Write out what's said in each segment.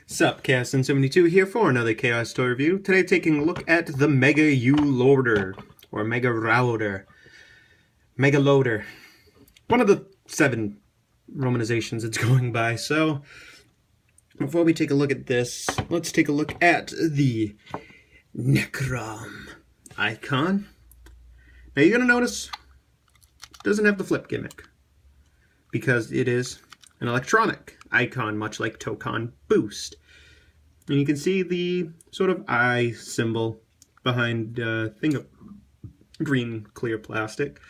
Sup, Chaos72 here for another Chaos Toy review. Today taking a look at the Mega Ulorder, or Mega Router. Mega Loader. One of the 7 romanizations it's going by. So, before we take a look at this, let's take a look at the Necrom Eyecon. Now you're going to notice it doesn't have the flip gimmick, because it is an electronic icon, much like Tokon Boost. And you can see the sort of eye symbol behind a thing of green clear plastic.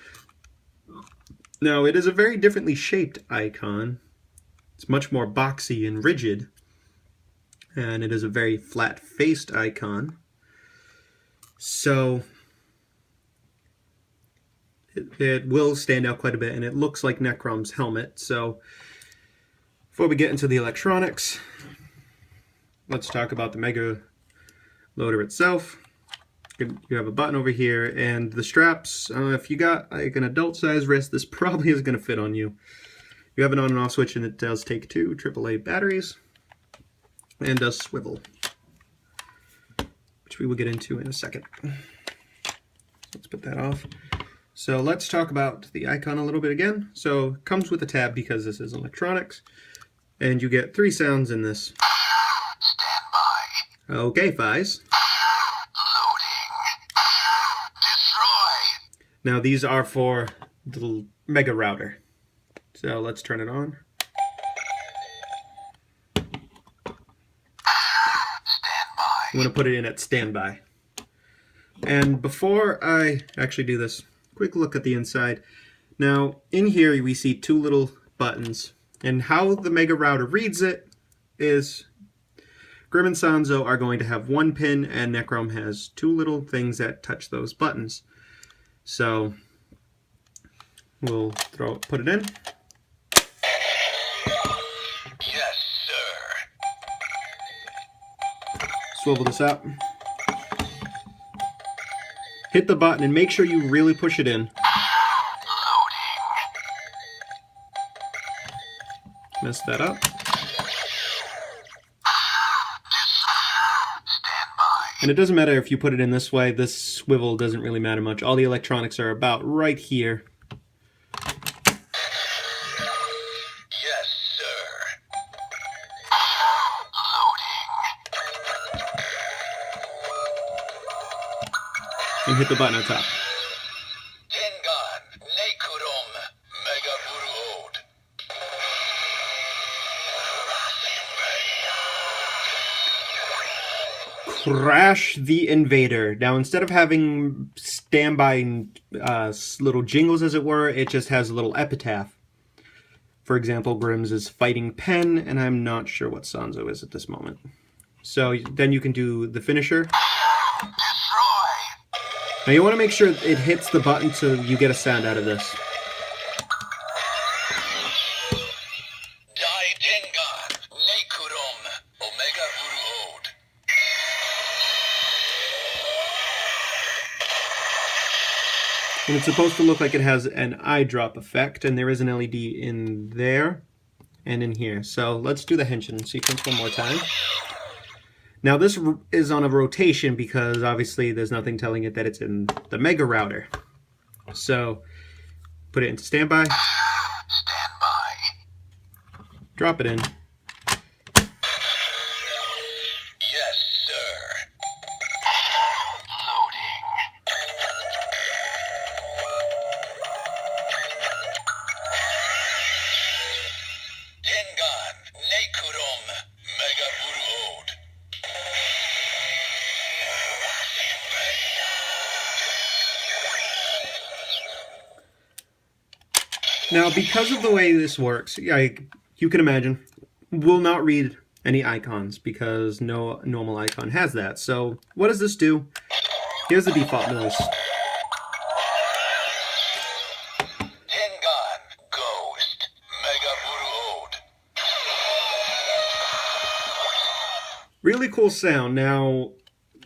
Now, it is a very differently shaped icon. It's much more boxy and rigid. And it is a very flat-faced icon. So, it will stand out quite a bit, and it looks like Necrom's helmet. So, before we get into the electronics, let's talk about the Mega Loader itself. You have a button over here, and the straps, if you got like an adult size wrist, this probably is going to fit on you. You have an on and off switch, and it does take 2 AAA batteries, and does swivel, which we will get into in a second. Let's put that off. So let's talk about the icon a little bit again. So it comes with a tab because this is electronics, and you get 3 sounds in this. Stand by. Okay, Fies. Now these are for the Mega Router. So let's turn it on. I'm going to put it in at standby. And before I actually do this, quick look at the inside. Now in here we see 2 little buttons. And how the Mega Router reads it is Grim and Sanzo are going to have 1 pin, and Necrom has 2 little things that touch those buttons. So we'll put it in. Yes, sir. Swivel this up. Hit the button and make sure you really push it in. Loading. Mess that up. And it doesn't matter if you put it in this way, this swivel doesn't really matter much. All the electronics are about right here. Yes, sir. Loading. And hit the button on top. Tengan, Necrom, Mega Ulorder. Crash the Invader. Now, instead of having standby little jingles, as it were, it just has a little epitaph. For example, Grimm's is fighting Pen, and I'm not sure what Sanzo is at this moment. So then you can do the finisher. Destroy. Now you want to make sure it hits the button so you get a sound out of this. Die Tengan, Necrom, Omega Ulorder. And it's supposed to look like it has an eyedrop effect, and there is an LED in there and in here. So let's do the henshin sequence one more time. Now this is on a rotation because obviously there's nothing telling it that it's in the Mega Router. So put it into standby. Standby. Drop it in. Yes, sir. Loading. Tengan, Necrom, Mega Ulorder. Now, because of the way this works, you can imagine, we'll not read any icons because no normal icon has that. So what does this do? Here's the default noise. Tengan, Ghost, Mega Ulorder. Really cool sound. Now,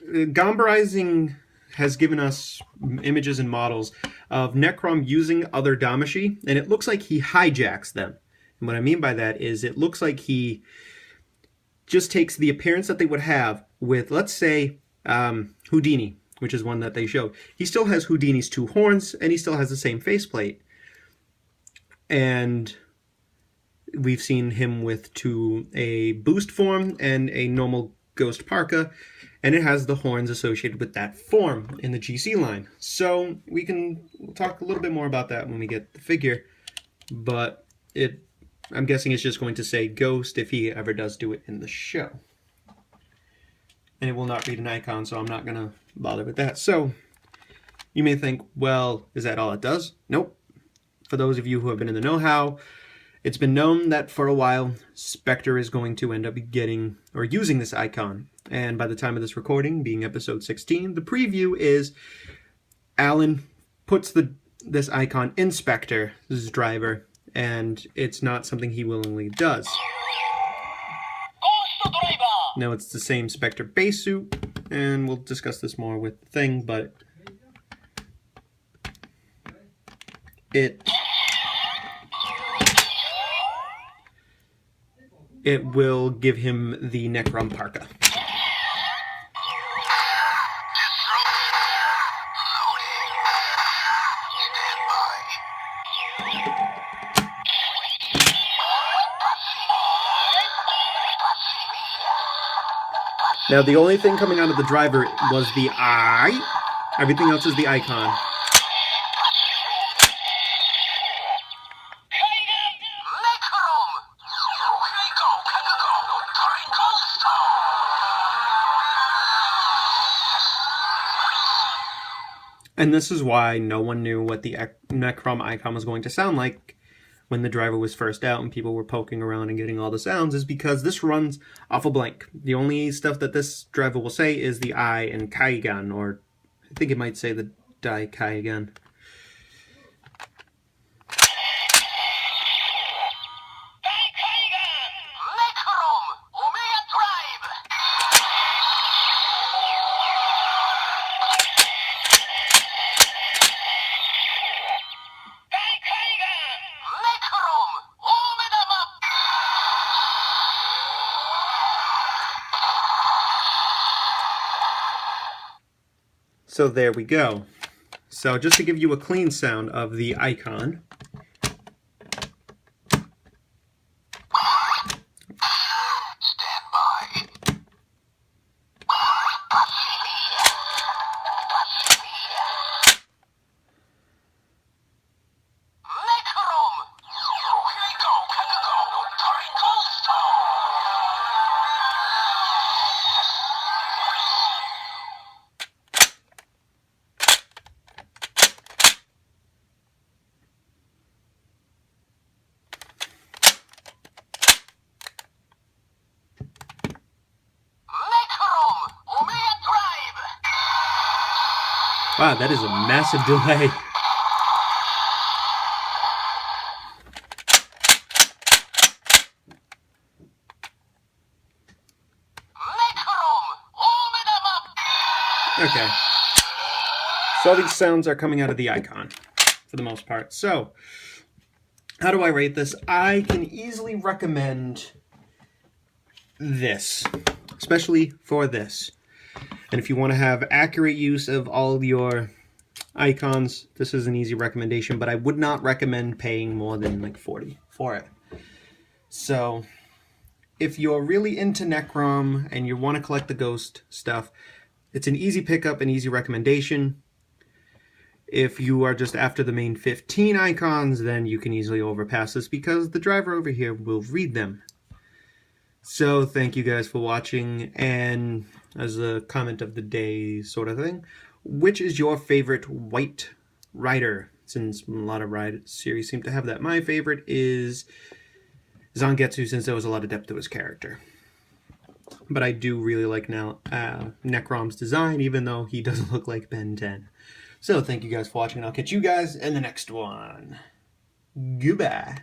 Gomberizing has given us images and models of Necrom using other Damashi, and it looks like he hijacks them. And what I mean by that is it looks like he just takes the appearance that they would have with, let's say, Houdini, which is one that they showed. He still has Houdini's 2 horns, and he still has the same faceplate. And we've seen him with a boost form and a normal ghost parka, and it has the horns associated with that form in the GC line. So we'll talk a little bit more about that when we get the figure, but I'm guessing it's just going to say Ghost if he ever does do it in the show. And it will not read an icon, so I'm not going to bother with that. So you may think, well, is that all it does? Nope. For those of you who have been in the know-how, it's been known that for a while, Spectre is going to end up getting or using this icon. And by the time of this recording, being episode 16, the preview is Alan puts this icon in Spectre's driver, and it's not something he willingly does. Now it's the same Spectre base suit, and we'll discuss this more with the thing, but it will give him the Necrom parka. Now the only thing coming out of the driver was the eye. Everything else is the icon. And this is why no one knew what the Necrom Eyecon was going to sound like when the driver was first out and people were poking around and getting all the sounds, is because this runs off a blank. The only stuff that this driver will say is the I and Kaigan, or I think it might say the Dai Kaigan. So there we go. So just to give you a clean sound of the icon. Wow, that is a massive delay. Okay. So all these sounds are coming out of the icon, for the most part. So, how do I rate this? I can easily recommend this, especially for this. And if you want to have accurate use of all your icons, this is an easy recommendation, but I would not recommend paying more than like $40 for it. So if you're really into Necrom and you want to collect the ghost stuff, it's an easy pickup, an easy recommendation. If you are just after the main 15 icons, then you can easily overpass this because the driver over here will read them. So thank you guys for watching, and as a comment of the day sort of thing, which is your favorite White Rider? Since a lot of Ride series seem to have that. My favorite is Zangetsu, since there was a lot of depth to his character. But I do really like now Necrom's design, even though he doesn't look like Ben 10. So thank you guys for watching, and I'll catch you guys in the next one. Goodbye.